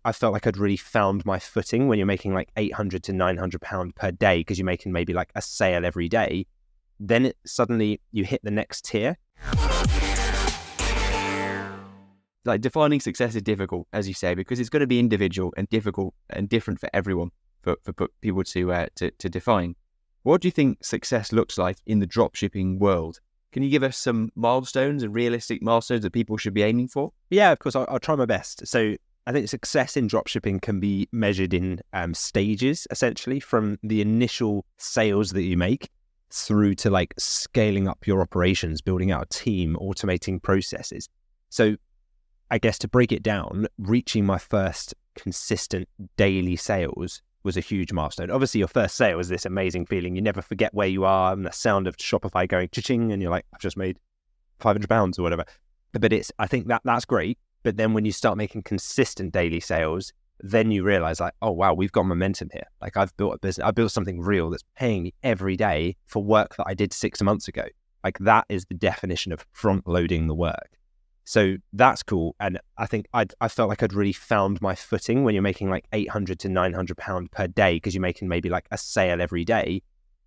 I felt like I'd really found my footing when you're making like 800 to 900 pound per day because you're making maybe like a sale every day. Then suddenly you hit the next tier. Like defining success is difficult, as you say, because it's going to be individual and difficult and different for everyone for people to define. What do you think success looks like in the dropshipping world? Can you give us some milestones and realistic milestones that people should be aiming for? Yeah, of course, I'll try my best. So I think success in dropshipping can be measured in stages, essentially, from the initial sales that you make through to like scaling up your operations, building out a team, automating processes. So I guess to break it down, reaching my first consistent daily sales was a huge milestone. Obviously, your first sale is this amazing feeling. You never forget where you are and the sound of Shopify going cha-ching and you're like, I've just made £500 or whatever. But I think that's great. But then when you start making consistent daily sales, then you realize like, oh, wow, we've got momentum here. Like I've built a business, I built something real that's paying me every day for work that I did 6 months ago. Like that is the definition of front loading the work. So that's cool. And I think I felt like I'd really found my footing when you're making like 800 to 900 pound per day because you're making maybe like a sale every day.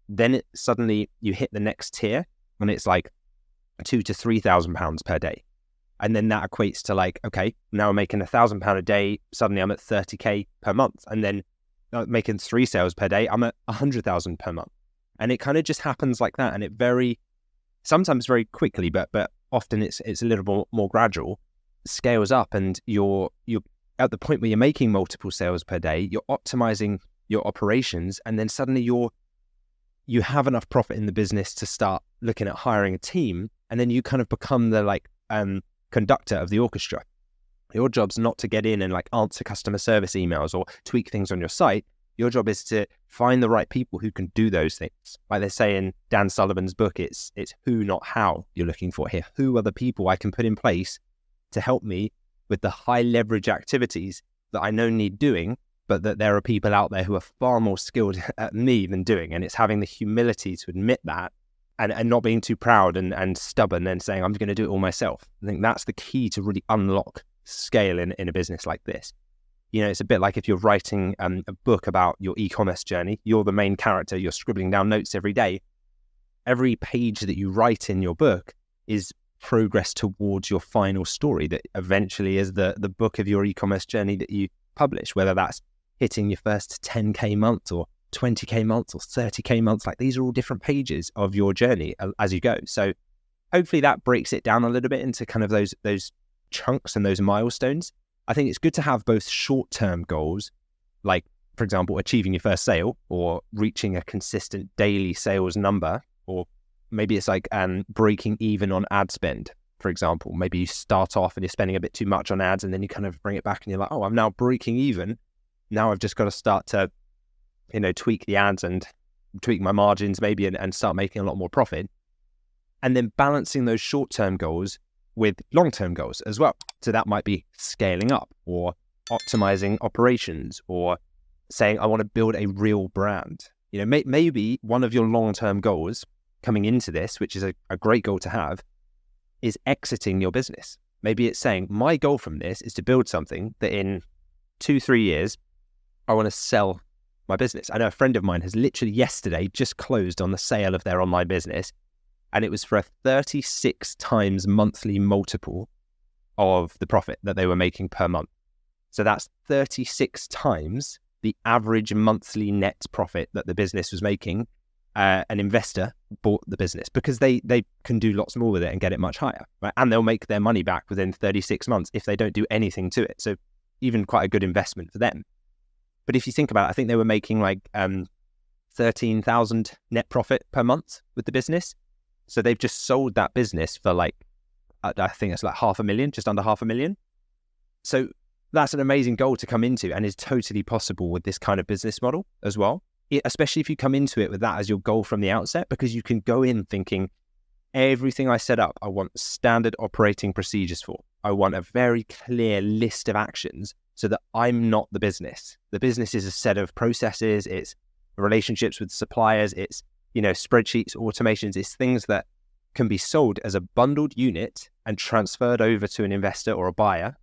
Then suddenly you hit the next tier and it's like £2,000 to £3,000 per day. And then that equates to like, okay, now I'm making £1,000 a day. Suddenly I'm at 30K per month. And then making 3 sales per day, I'm at 100,000 per month. And it kind of just happens like that. And it sometimes very quickly, but often it's a little more gradual, scales up, and you're at the point where you're making multiple sales per day, you're optimizing your operations, and then suddenly you have enough profit in the business to start looking at hiring a team, and then you kind of become the like conductor of the orchestra. Your job's not to get in and like answer customer service emails or tweak things on your site. Your job is to find the right people who can do those things. Like they say in Dan Sullivan's book, it's who, not how you're looking for here. Who are the people I can put in place to help me with the high leverage activities that I know need doing, but that there are people out there who are far more skilled at me than doing. And it's having the humility to admit that and not being too proud and stubborn and saying, I'm going to do it all myself. I think that's the key to really unlock scale in a business like this. You know, it's a bit like if you're writing a book about your e-commerce journey, you're the main character, you're scribbling down notes every day. Every page that you write in your book is progress towards your final story that eventually is the book of your e-commerce journey that you publish, whether that's hitting your first 10K month or 20K months or 30K months. Like these are all different pages of your journey as you go. So hopefully that breaks it down a little bit into kind of those chunks and those milestones. I think it's good to have both short-term goals, like, for example, achieving your first sale or reaching a consistent daily sales number, or maybe it's like breaking even on ad spend, for example. Maybe you start off and you're spending a bit too much on ads and then you kind of bring it back and you're like, oh, I'm now breaking even. Now I've just got to start to, tweak the ads and tweak my margins maybe and start making a lot more profit. And then balancing those short-term goals with long-term goals as well. So that might be scaling up or optimizing operations or saying, I want to build a real brand. Maybe one of your long-term goals coming into this, which is a great goal to have, is exiting your business. Maybe it's saying, my goal from this is to build something that in 2-3 years, I want to sell my business. I know a friend of mine has literally yesterday just closed on the sale of their online business. And it was for a 36 times monthly multiple of the profit that they were making per month. So that's 36 times the average monthly net profit that the business was making. An investor bought the business because they can do lots more with it and get it much higher, right? And they'll make their money back within 36 months if they don't do anything to it. So even quite a good investment for them. But if you think about it, I think they were making like 13,000 net profit per month with the business. So they've just sold that business for like, I think it's like $500,000, just under $500,000. So that's an amazing goal to come into and is totally possible with this kind of business model as well. Especially if you come into it with that as your goal from the outset, because you can go in thinking, everything I set up, I want standard operating procedures for. I want a very clear list of actions so that I'm not the business. The business is a set of processes, it's relationships with suppliers, it's spreadsheets, automations, it's things that can be sold as a bundled unit and transferred over to an investor or a buyer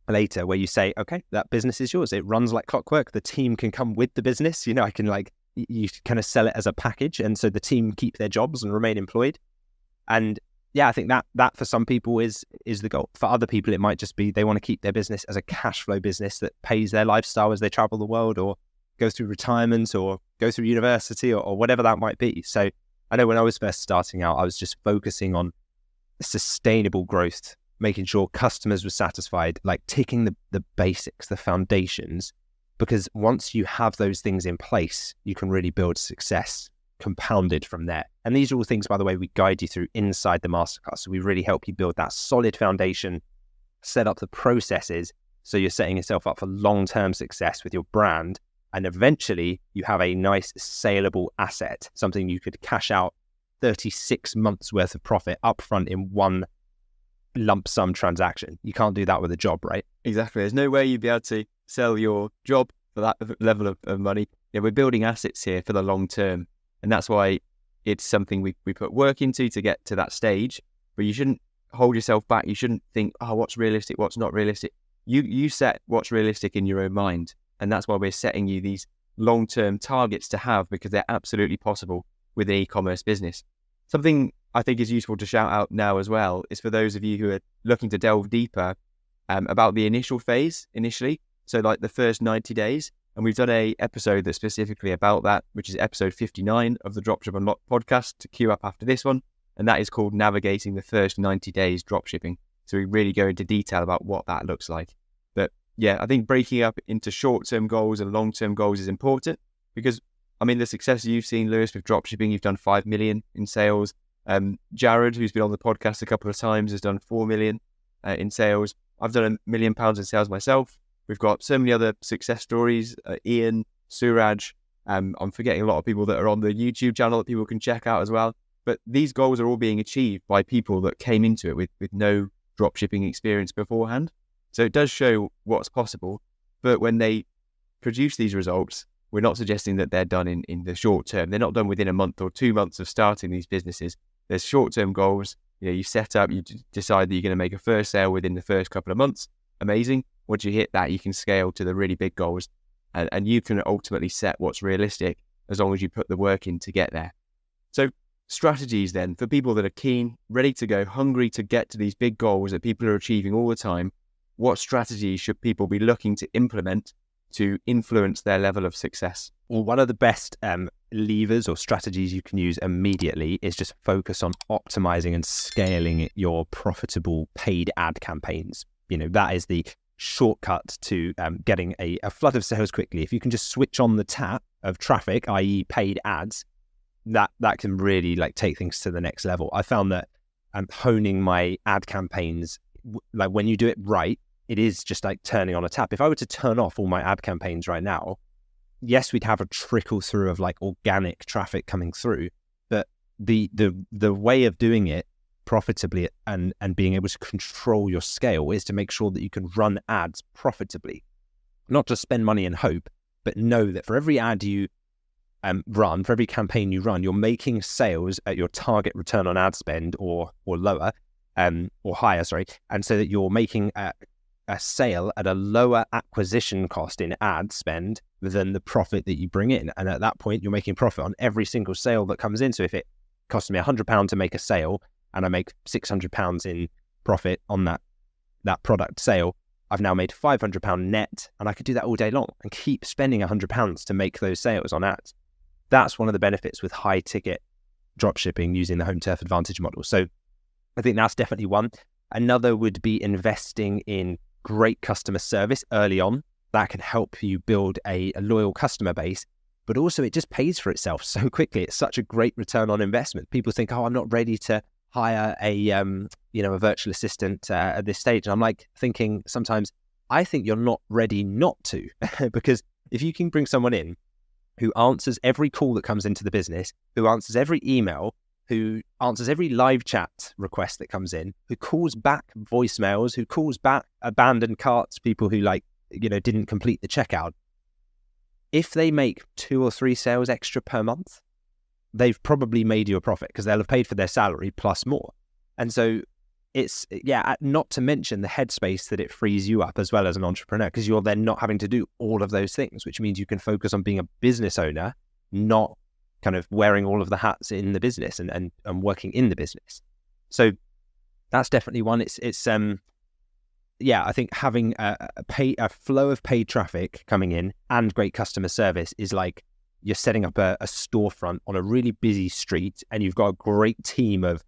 later where you say, okay, that business is yours. It runs like clockwork. The team can come with the business. I can you kind of sell it as a package. And so the team keep their jobs and remain employed. And yeah, I think that for some people is the goal. For other people, it might just be they want to keep their business as a cash flow business that pays their lifestyle as they travel the world or go through retirement or go through university or whatever that might be. So I know when I was first starting out, I was just focusing on sustainable growth, making sure customers were satisfied, like ticking the basics, the foundations, because once you have those things in place, you can really build success compounded from there. And these are all things, by the way, we guide you through inside the masterclass. So we really help you build that solid foundation, set up the processes so you're setting yourself up for long-term success with your brand. And eventually you have a nice saleable asset, something you could cash out 36 months worth of profit upfront in one lump sum transaction. You can't do that with a job, right? Exactly. There's no way you'd be able to sell your job for that level of money. Yeah, we're building assets here for the long term. And that's why it's something we put work into to get to that stage. But you shouldn't hold yourself back. You shouldn't think, oh, what's realistic, what's not realistic. You set what's realistic in your own mind. And that's why we're setting you these long-term targets to have, because they're absolutely possible with an e-commerce business. Something I think is useful to shout out now as well is for those of you who are looking to delve deeper about the initial phase initially. So like the first 90 days. And we've done a episode that's specifically about that, which is episode 59 of the Dropship Unlocked podcast to queue up after this one. And that is called Navigating the First 90 Days Dropshipping. So we really go into detail about what that looks like. But yeah, I think breaking up into short-term goals and long-term goals is important because, I mean, the success you've seen, Lewis, with dropshipping, you've done 5 million in sales. Jared, who's been on the podcast a couple of times, has done 4 million in sales. I've done £1 million in sales myself. We've got so many other success stories, Ian, Suraj. I'm forgetting a lot of people that are on the YouTube channel that people can check out as well. But these goals are all being achieved by people that came into it with no dropshipping experience beforehand. So it does show what's possible. But when they produce these results, we're not suggesting that they're done in the short term. They're not done within a month or 2 months of starting these businesses. There's short-term goals. You set up, you decide that you're going to make a first sale within the first couple of months. Amazing. Once you hit that, you can scale to the really big goals and you can ultimately set what's realistic as long as you put the work in to get there. So strategies then for people that are keen, ready to go, hungry to get to these big goals that people are achieving all the time. What strategies should people be looking to implement to influence their level of success? Well, one of the best levers or strategies you can use immediately is just focus on optimizing and scaling your profitable paid ad campaigns. That is the shortcut to getting a flood of sales quickly. If you can just switch on the tap of traffic, i.e. paid ads, that can really take things to the next level. I found that honing my ad campaigns, when you do it right, it is just like turning on a tap. If I were to turn off all my ad campaigns right now, yes, we'd have a trickle through of organic traffic coming through, but the way of doing it profitably and being able to control your scale is to make sure that you can run ads profitably, not just spend money and hope, but know that for every ad you run, for every campaign you run, you're making sales at your target return on ad spend or lower, or higher, sorry. And so that you're making a sale at a lower acquisition cost in ad spend than the profit that you bring in. And at that point, you're making profit on every single sale that comes in. So if it costs me £100 to make a sale and I make £600 in profit on that product sale, I've now made £500 net, and I could do that all day long and keep spending £100 to make those sales on ads. That's one of the benefits with high ticket dropshipping using the home turf advantage model. So I think that's definitely one. Another would be investing in great customer service early on. That can help you build a loyal customer base, but also it just pays for itself so quickly. It's such a great return on investment. People think, oh, I'm not ready to hire a virtual assistant at this stage. And I'm thinking sometimes, I think you're not ready not to, because if you can bring someone in who answers every call that comes into the business, who answers every email, who answers every live chat request that comes in, who calls back voicemails, who calls back abandoned carts, people who didn't complete the checkout. If they make 2 or 3 sales extra per month, they've probably made you a profit because they'll have paid for their salary plus more. And so not to mention the headspace that it frees you up as well as an entrepreneur, because you're then not having to do all of those things, which means you can focus on being a business owner, not kind of wearing all of the hats in the business and working in the business. So that's definitely one. I think having a flow of paid traffic coming in and great customer service is like you're setting up a storefront on a really busy street, and you've got a great team of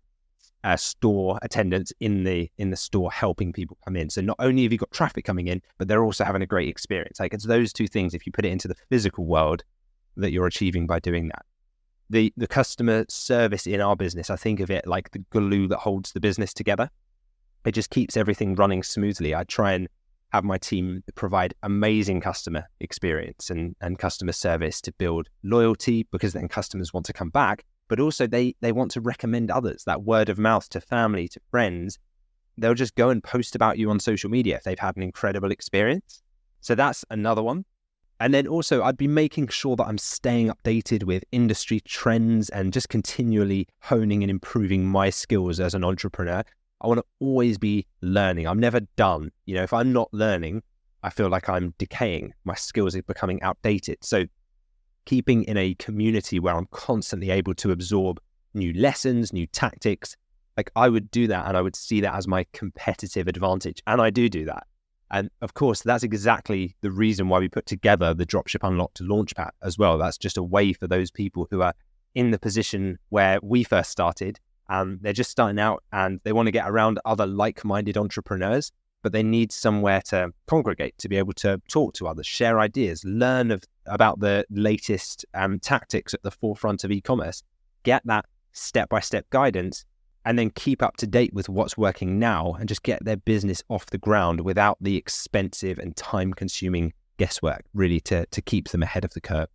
store attendants in the store helping people come in. So not only have you got traffic coming in, but they're also having a great experience. Like, it's those two things, if you put it into the physical world, that you're achieving by doing that. The customer service in our business, I think of it like the glue that holds the business together. It just keeps everything running smoothly. I try and have my team provide amazing customer experience and customer service to build loyalty, because then customers want to come back, but also they want to recommend others. That word of mouth to family, to friends, they'll just go and post about you on social media if they've had an incredible experience. So that's another one. And then also I'd be making sure that I'm staying updated with industry trends and just continually honing and improving my skills as an entrepreneur. I want to always be learning. I'm never done. If I'm not learning, I feel like I'm decaying. My skills are becoming outdated. So keeping in a community where I'm constantly able to absorb new lessons, new tactics, like I would do that, and I would see that as my competitive advantage. And I do that. And of course, that's exactly the reason why we put together the Dropship Unlocked Launchpad as well. That's just a way for those people who are in the position where we first started. They're just starting out and they want to get around other like-minded entrepreneurs, but they need somewhere to congregate, to be able to talk to others, share ideas, learn about the latest tactics at the forefront of e-commerce, get that step-by-step guidance, and then keep up to date with what's working now and just get their business off the ground without the expensive and time-consuming guesswork, really to keep them ahead of the curve.